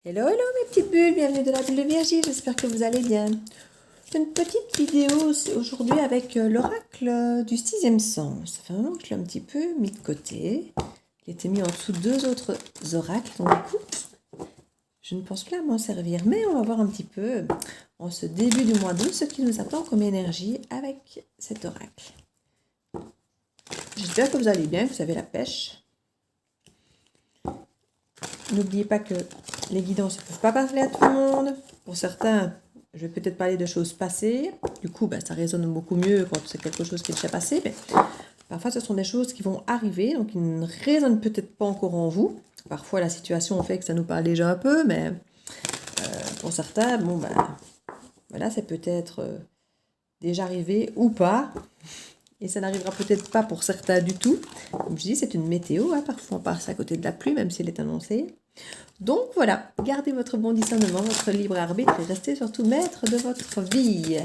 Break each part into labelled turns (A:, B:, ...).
A: Hello, hello mes petites bulles, bienvenue dans la bulle de Virgile, j'espère que vous allez bien. Une petite vidéo aujourd'hui avec l'oracle du sixième sens. Ça fait un moment que je l'ai un petit peu mis de côté. Il était mis en dessous de deux autres oracles, donc du coup, je ne pense plus à m'en servir. Mais on va voir un petit peu, en ce début du mois d'août, ce qui nous attend comme énergie avec cet oracle. J'espère que vous allez bien, que vous avez la pêche. N'oubliez pas que les guidances ne peuvent pas parler à tout le monde. Pour certains, je vais peut-être parler de choses passées. Du coup, ça résonne beaucoup mieux quand c'est quelque chose qui est déjà passé. Mais parfois, ce sont des choses qui vont arriver, donc qui ne résonnent peut-être pas encore en vous. Parfois, la situation fait que ça nous parle déjà un peu, mais pour certains, voilà, c'est peut-être déjà arrivé ou pas. Et ça n'arrivera peut-être pas pour certains du tout. Comme je dis, c'est une météo, hein, parfois on passe à côté de la pluie, même si elle est annoncée. Donc voilà, gardez votre bon discernement, votre libre arbitre et restez surtout maître de votre vie.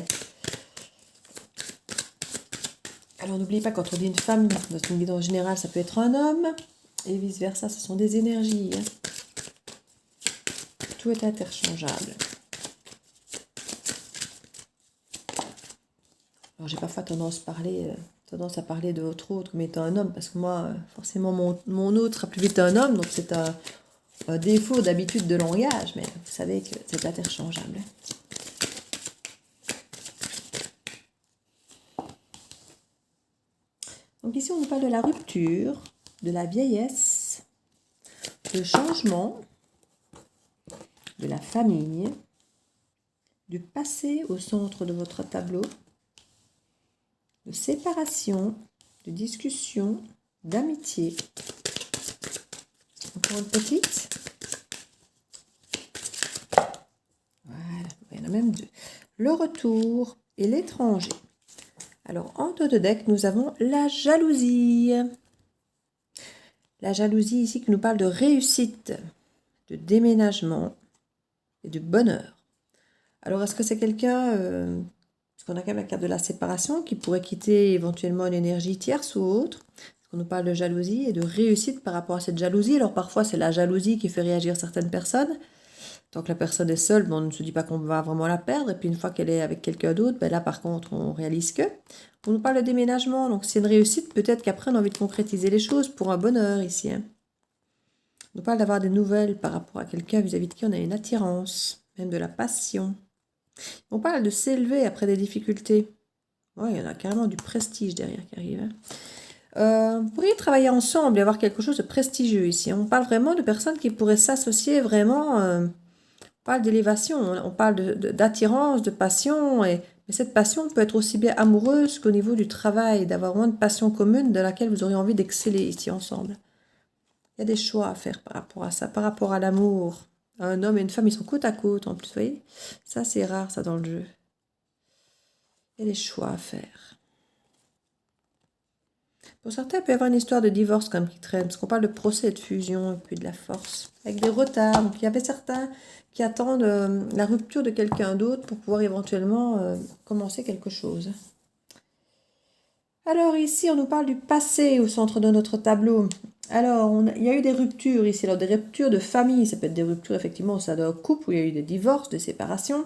A: Alors n'oubliez pas, quand on dit une femme, dans une guidance générale, ça peut être un homme, et vice-versa, ce sont des énergies. Tout est interchangeable. Alors j'ai parfois tendance à parler de votre autre comme étant un homme, parce que moi, forcément, mon autre sera plus vite un homme, donc c'est un défaut d'habitude de langage, mais vous savez que c'est interchangeable. Donc ici, on nous parle de la rupture, de la vieillesse, de changement, de la famille, du passé au centre de votre tableau, de séparation, de discussion, d'amitié. Encore une petite. Voilà, il y en a même deux. Le retour et l'étranger. Alors, en dos de deck, nous avons la jalousie. La jalousie ici qui nous parle de réussite, de déménagement et de bonheur. Alors, est-ce que c'est quelqu'un, parce qu'on a quand même la carte de la séparation, qui pourrait quitter éventuellement une énergie tierce ou autre? Parce qu'on nous parle de jalousie et de réussite par rapport à cette jalousie. Alors, parfois, c'est la jalousie qui fait réagir certaines personnes. Tant que la personne est seule, on ne se dit pas qu'on va vraiment la perdre. Et puis une fois qu'elle est avec quelqu'un d'autre, là par contre, on réalise que. On nous parle de déménagement, donc c'est une réussite. Peut-être qu'après, on a envie de concrétiser les choses pour un bonheur ici. On nous parle d'avoir des nouvelles par rapport à quelqu'un vis-à-vis de qui on a une attirance, même de la passion. On parle de s'élever après des difficultés. Ouais, il y en a carrément du prestige derrière qui arrive. Vous pourriez travailler ensemble et avoir quelque chose de prestigieux ici. On parle vraiment de personnes qui pourraient s'associer vraiment... On parle d'élévation, on parle d'attirance, de passion, mais cette passion peut être aussi bien amoureuse qu'au niveau du travail, d'avoir vraiment une passion commune de laquelle vous auriez envie d'exceller ici ensemble. Il y a des choix à faire par rapport à ça, par rapport à l'amour. Un homme et une femme, ils sont côte à côte en plus, vous voyez. Ça, c'est rare, ça, dans le jeu. Il y a des choix à faire. Pour certains, il peut y avoir une histoire de divorce comme qui traîne, parce qu'on parle de procès, de fusion, et puis de la force, avec des retards. Donc, il y avait certains qui attendent la rupture de quelqu'un d'autre pour pouvoir éventuellement commencer quelque chose. Alors ici, on nous parle du passé au centre de notre tableau. Alors, il y a eu des ruptures ici, alors des ruptures de famille, ça peut être des ruptures effectivement au sein d'un couple où il y a eu des divorces, des séparations.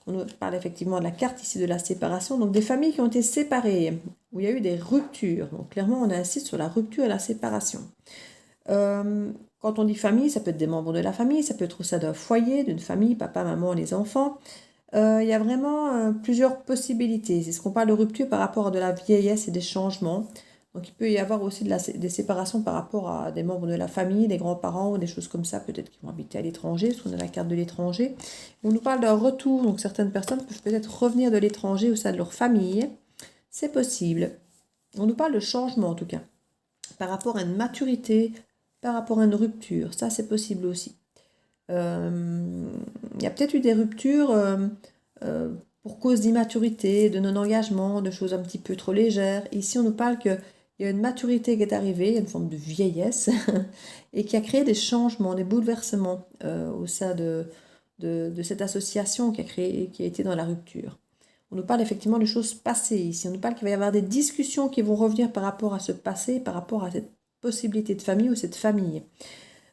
A: On nous parle effectivement de la carte ici de la séparation, donc des familles qui ont été séparées, où il y a eu des ruptures. Donc clairement, on insiste sur la rupture et la séparation. Quand on dit famille, ça peut être des membres de la famille, ça peut être au sein d'un foyer, d'une famille, papa, maman, les enfants. Il y a vraiment plusieurs possibilités. C'est ce qu'on parle de rupture par rapport à de la vieillesse et des changements. Donc il peut y avoir aussi des séparations par rapport à des membres de la famille, des grands-parents ou des choses comme ça, peut-être qui vont habiter à l'étranger, parce qu'on a la carte de l'étranger. On nous parle d'un retour, donc certaines personnes peuvent peut-être revenir de l'étranger au sein de leur famille. C'est possible. On nous parle de changement en tout cas, par rapport à une maturité, par rapport à une rupture. Ça, c'est possible aussi. Il y a peut-être eu des ruptures pour cause d'immaturité, de non-engagement, de choses un petit peu trop légères. Ici, on nous parle qu'il y a une maturité qui est arrivée, il y a une forme de vieillesse, et qui a créé des changements, des bouleversements au sein de cette association qui a été dans la rupture. On nous parle effectivement de choses passées ici. On nous parle qu'il va y avoir des discussions qui vont revenir par rapport à ce passé, par rapport à cette possibilité de famille ou cette famille.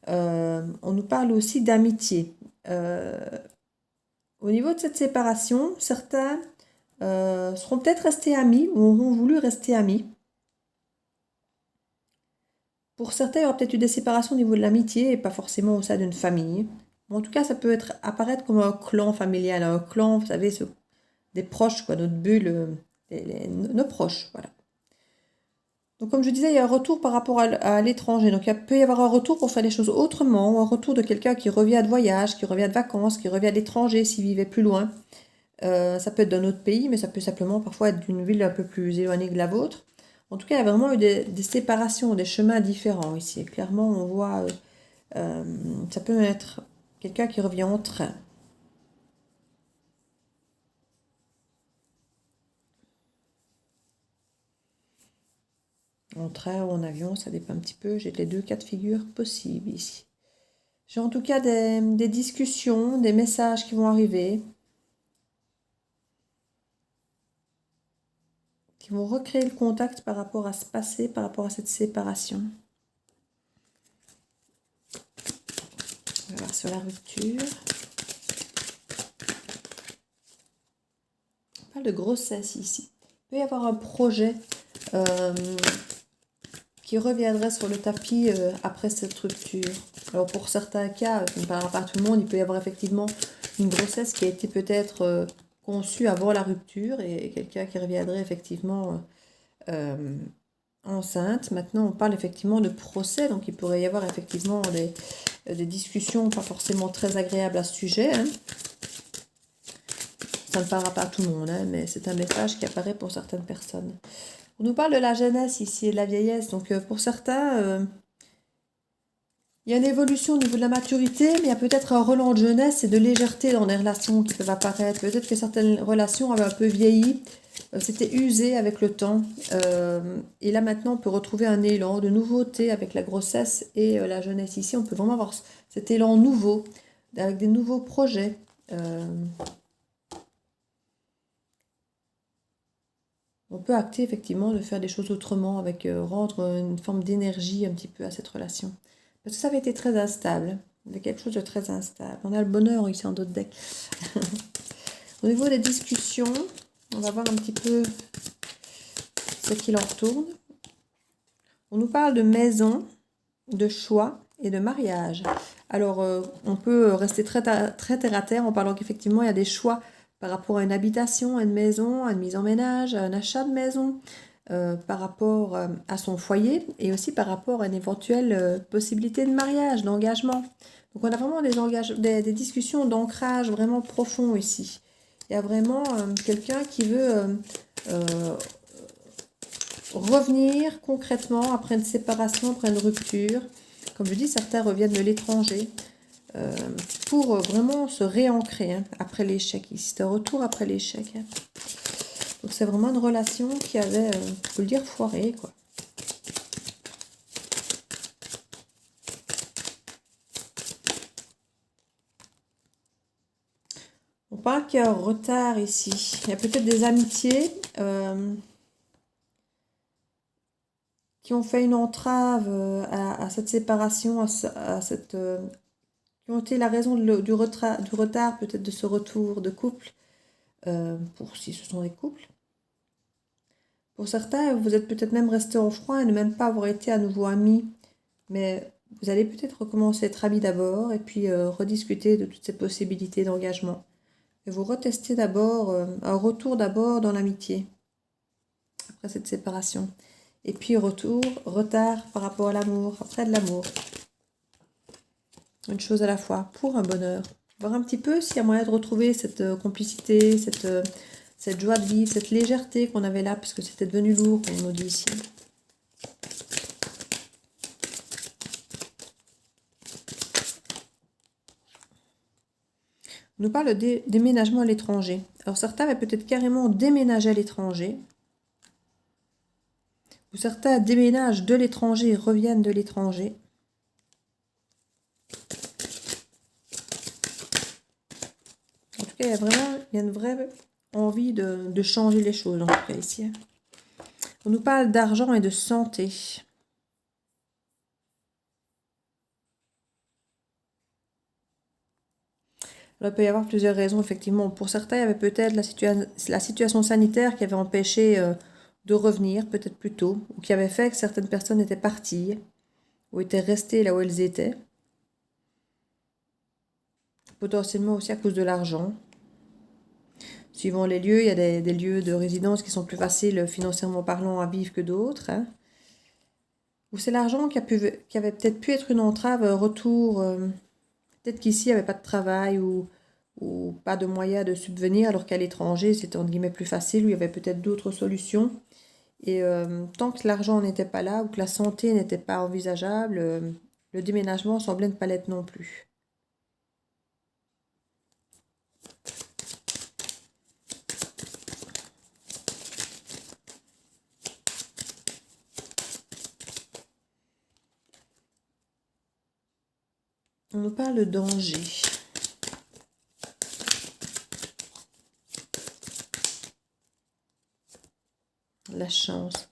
A: On nous parle aussi d'amitié. Au niveau de cette séparation, certains seront peut-être restés amis ou auront voulu rester amis. Pour certains, il y aura peut-être eu des séparations au niveau de l'amitié et pas forcément au sein d'une famille. En tout cas, ça peut apparaître comme un clan familial, un clan, vous savez, des proches, quoi, notre bulle, nos proches, voilà. Donc comme je disais, il y a un retour par rapport à l'étranger. Donc il peut y avoir un retour pour faire les choses autrement, ou un retour de quelqu'un qui revient de voyage, qui revient de vacances, qui revient de l'étranger s'il vivait plus loin. Ça peut être d'un autre pays, mais ça peut simplement parfois être d'une ville un peu plus éloignée que la vôtre. En tout cas, il y a vraiment eu des séparations, des chemins différents ici. Et clairement, on voit, ça peut être quelqu'un qui revient en train. En train ou en avion, ça dépend un petit peu. J'ai les deux cas de figure possibles ici. J'ai en tout cas des discussions, des messages qui vont arriver, qui vont recréer le contact par rapport à ce passé, par rapport à cette séparation. On va voir sur la rupture. On parle de grossesse ici. Il peut y avoir un projet qui reviendrait sur le tapis après cette rupture. Alors pour certains cas, ça ne parlera pas à tout le monde, il peut y avoir effectivement une grossesse qui a été peut-être conçue avant la rupture et quelqu'un qui reviendrait effectivement enceinte. Maintenant, on parle effectivement de procès, donc il pourrait y avoir effectivement des discussions pas forcément très agréables à ce sujet. Hein. Ça ne parlera pas à tout le monde, hein, mais c'est un message qui apparaît pour certaines personnes. On nous parle de la jeunesse ici et de la vieillesse. Donc pour certains, il y a une évolution au niveau de la maturité, mais il y a peut-être un relent de jeunesse et de légèreté dans les relations qui peuvent apparaître. Peut-être que certaines relations avaient un peu vieilli, c'était usé avec le temps. Et là maintenant, on peut retrouver un élan de nouveauté avec la grossesse et la jeunesse. Ici, on peut vraiment avoir cet élan nouveau, avec des nouveaux projets. On peut acter effectivement de faire des choses autrement, avec rendre une forme d'énergie un petit peu à cette relation. Parce que ça avait été très instable. Il y avait quelque chose de très instable. On a le bonheur ici en d'autres decks. Au niveau des discussions, on va voir un petit peu ce qu'il en retourne. On nous parle de maison, de choix et de mariage. Alors, on peut rester très terre à terre en parlant qu'effectivement, il y a des choix par rapport à une habitation, à une maison, à une mise en ménage, à un achat de maison, par rapport à son foyer et aussi par rapport à une éventuelle possibilité de mariage, d'engagement. Donc on a vraiment des discussions d'ancrage vraiment profond ici. Il y a vraiment quelqu'un qui veut revenir concrètement après une séparation, après une rupture. Comme je dis, certains reviennent de l'étranger. Pour vraiment se réancrer hein, après l'échec. Ici, c'est un retour après l'échec. Hein. Donc, c'est vraiment une relation qui avait, on peut le dire, foiré, quoi. On parle qu'il y a un retard ici. Il y a peut-être des amitiés qui ont fait une entrave à cette séparation, à cette... qui ont été la raison du retard peut-être de ce retour de couple, pour si ce sont des couples. Pour certains, vous êtes peut-être même resté en froid et ne même pas avoir été à nouveau amis, mais vous allez peut-être recommencer à être amis d'abord et puis rediscuter de toutes ces possibilités d'engagement. Et vous retestez d'abord, un retour d'abord dans l'amitié, après cette séparation. Et puis retard par rapport à l'amour, après de l'amour. Une chose à la fois, pour un bonheur. Voir un petit peu s'il y a moyen de retrouver cette complicité, cette joie de vivre, cette légèreté qu'on avait là, puisque c'était devenu lourd, comme on nous dit ici. On nous parle de déménagement à l'étranger. Alors certains avaient peut-être carrément déménagé à l'étranger. Ou certains déménagent de l'étranger et reviennent de l'étranger. En tout cas, il y a une vraie envie de changer les choses, en tout cas ici. On nous parle d'argent et de santé. Alors, il peut y avoir plusieurs raisons, effectivement. Pour certains, il y avait peut-être la situation sanitaire qui avait empêché de revenir, peut-être plus tôt, ou qui avait fait que certaines personnes étaient parties, ou étaient restées là où elles étaient. Potentiellement aussi à cause de l'argent. Suivant les lieux, il y a des lieux de résidence qui sont plus faciles financièrement parlant à vivre que d'autres. Hein. Ou c'est l'argent qui avait peut-être pu être une entrave, retour. Peut-être qu'ici, il n'y avait pas de travail ou pas de moyens de subvenir, alors qu'à l'étranger, c'était entre guillemets plus facile, où il y avait peut-être d'autres solutions. Et tant que l'argent n'était pas là ou que la santé n'était pas envisageable, le déménagement semblait ne pas l'être non plus. On nous parle de danger. La chance.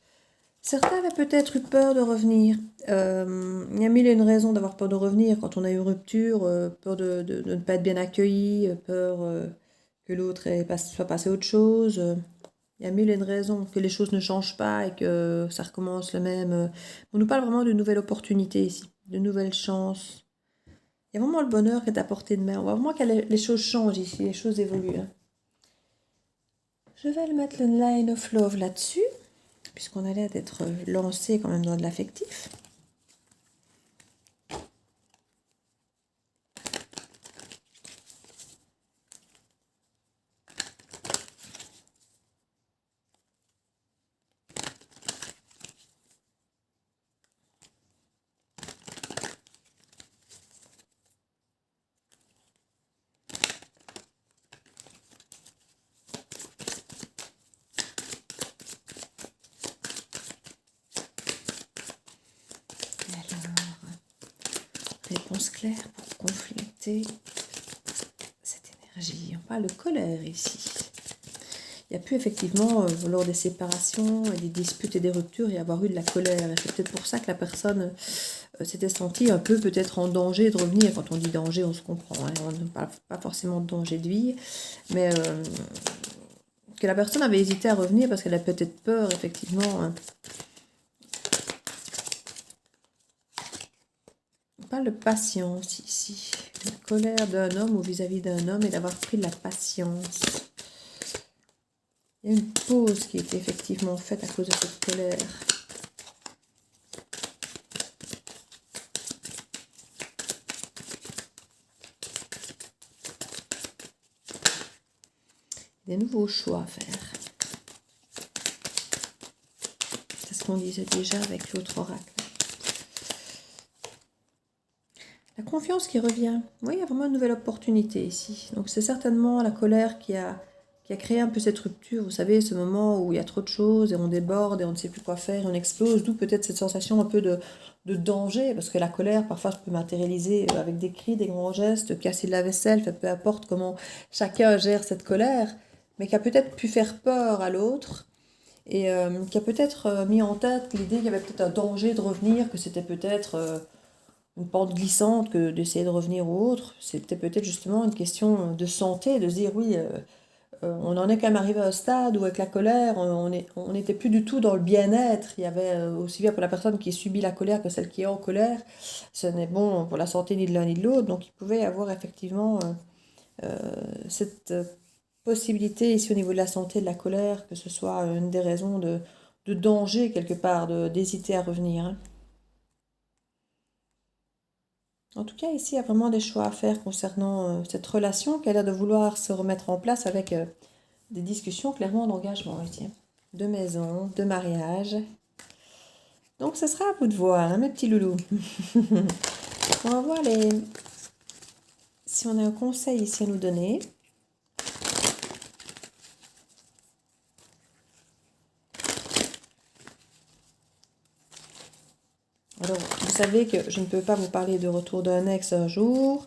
A: Certains avaient peut-être eu peur de revenir. Il y a mille et une raisons d'avoir peur de revenir quand on a eu rupture, peur de ne pas être bien accueilli, peur que l'autre soit passé à autre chose. Il y a mille et une raisons que les choses ne changent pas et que ça recommence le même. On nous parle vraiment de nouvelles opportunités ici, de nouvelles chances. Il y a vraiment le bonheur qui est à portée de main. On voit vraiment que les choses changent ici, les choses évoluent. Hein. Je vais le mettre le line of love là-dessus, puisqu'on a l'air d'être lancé quand même dans de l'affectif. Réponse claire pour conflicter cette énergie. On parle de colère ici. Il y a pu effectivement, lors des séparations, et des disputes et des ruptures, y avoir eu de la colère. Et c'est peut-être pour ça que la personne s'était sentie un peu peut-être en danger de revenir. Quand on dit danger, on se comprend. Hein. On ne parle pas forcément de danger de vie, mais que la personne avait hésité à revenir parce qu'elle a peut-être peur, effectivement. Hein. On parle de patience ici. La colère d'un homme ou vis-à-vis d'un homme et d'avoir pris de la patience. Il y a une pause qui a été effectivement faite à cause de cette colère. Des nouveaux choix à faire. C'est ce qu'on disait déjà avec l'autre oracle. La confiance qui revient. Oui, il y a vraiment une nouvelle opportunité ici. Donc c'est certainement la colère qui a créé un peu cette rupture. Vous savez, ce moment où il y a trop de choses et on déborde et on ne sait plus quoi faire, on explose. D'où peut-être cette sensation un peu de danger. Parce que la colère, parfois, je peux matérialiser avec des cris, des grands gestes, casser de la vaisselle, peu importe comment chacun gère cette colère. Mais qui a peut-être pu faire peur à l'autre. Et qui a peut-être mis en tête l'idée qu'il y avait peut-être un danger de revenir, que c'était peut-être une pente glissante que d'essayer de revenir ou autre. C'était peut-être justement une question de santé, de se dire oui, on en est quand même arrivé à un stade où avec la colère, on n'était plus du tout dans le bien-être. Il y avait aussi bien pour la personne qui subit la colère que celle qui est en colère. Ce n'est bon pour la santé ni de l'un ni de l'autre. Donc il pouvait y avoir effectivement cette possibilité ici au niveau de la santé, de la colère, que ce soit une des raisons de danger quelque part, d'hésiter à revenir. Hein. En tout cas, ici, il y a vraiment des choix à faire concernant cette relation qui a l'air de vouloir se remettre en place avec des discussions clairement d'engagement ici. De maison, de mariage. Donc, ce sera à vous de voir, hein, mes petits loulous. On va voir si on a un conseil ici à nous donner. Alors, vous savez que je ne peux pas vous parler de retour d'un ex un jour,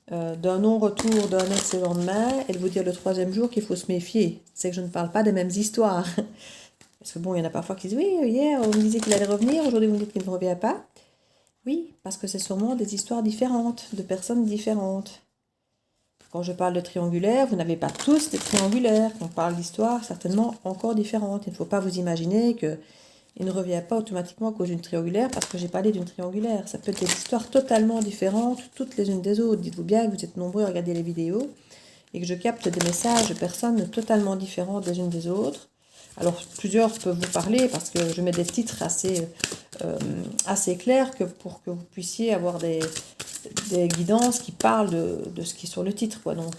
A: d'un non-retour d'un ex le lendemain, et de vous dire le troisième jour qu'il faut se méfier. C'est que je ne parle pas des mêmes histoires. Parce que bon, il y en a parfois qui disent, oui, hier, on me disait qu'il allait revenir, aujourd'hui, vous me dites qu'il ne revient pas. Oui, parce que c'est sûrement des histoires différentes, de personnes différentes. Quand je parle de triangulaire, vous n'avez pas tous des triangulaires. Quand on parle d'histoire, certainement encore différentes. Il ne faut pas vous imaginer que il ne revient pas automatiquement à cause d'une triangulaire parce que j'ai parlé d'une triangulaire. Ça peut être des histoires totalement différentes, toutes les unes des autres. Dites-vous bien que vous êtes nombreux à regarder les vidéos et que je capte des messages de personnes totalement différentes les unes des autres. Alors, plusieurs peuvent vous parler parce que je mets des titres assez clairs pour que vous puissiez avoir des guidances qui parlent de ce qui est sur le titre, quoi. Donc,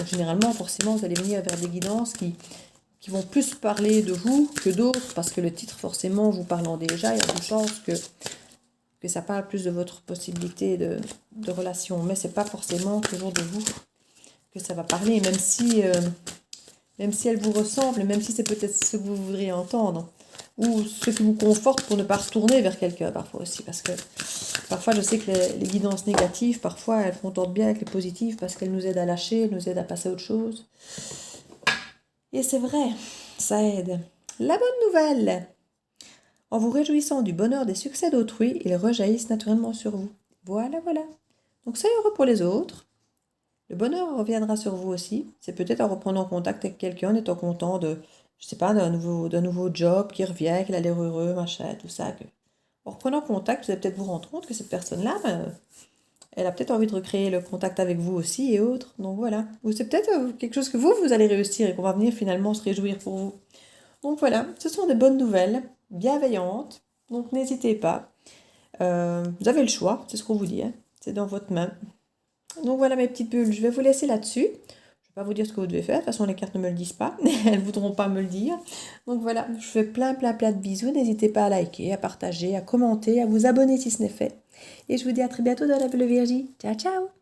A: généralement, forcément, vous allez venir vers des guidances qui vont plus parler de vous que d'autres, parce que le titre, forcément, vous parlant déjà, il y a de chances que ça parle plus de votre possibilité de relation. Mais c'est pas forcément toujours de vous que ça va parler, même si elle vous ressemble, même si c'est peut-être ce que vous voudriez entendre, ou ce qui vous conforte pour ne pas retourner vers quelqu'un, parfois aussi, parce que parfois, je sais que les guidances négatives, parfois, elles concordent bien avec les positives, parce qu'elles nous aident à lâcher, elles nous aident à passer à autre chose. Et c'est vrai, ça aide. La bonne nouvelle, en vous réjouissant du bonheur des succès d'autrui, ils rejaillissent naturellement sur vous. Voilà, voilà. Donc soyez heureux pour les autres. Le bonheur reviendra sur vous aussi. C'est peut-être en reprenant contact avec quelqu'un, en étant content je sais pas, d'un nouveau job qui revient, qu'il a l'air heureux, machin, tout ça. En reprenant contact, vous allez peut-être vous rendre compte que cette personne-là, elle a peut-être envie de recréer le contact avec vous aussi et autres. Donc voilà. Ou c'est peut-être quelque chose que vous allez réussir et qu'on va venir finalement se réjouir pour vous. Donc voilà, ce sont des bonnes nouvelles, bienveillantes. Donc n'hésitez pas. Vous avez le choix, c'est ce qu'on vous dit. Hein. C'est dans votre main. Donc voilà mes petites bulles, je vais vous laisser là-dessus. Je ne vais pas vous dire ce que vous devez faire. De toute façon, les cartes ne me le disent pas. Elles ne voudront pas me le dire. Donc voilà, je fais plein de bisous. N'hésitez pas à liker, à partager, à commenter, à vous abonner si ce n'est fait. Et je vous dis à très bientôt dans la Bulle Viergie. Ciao, ciao!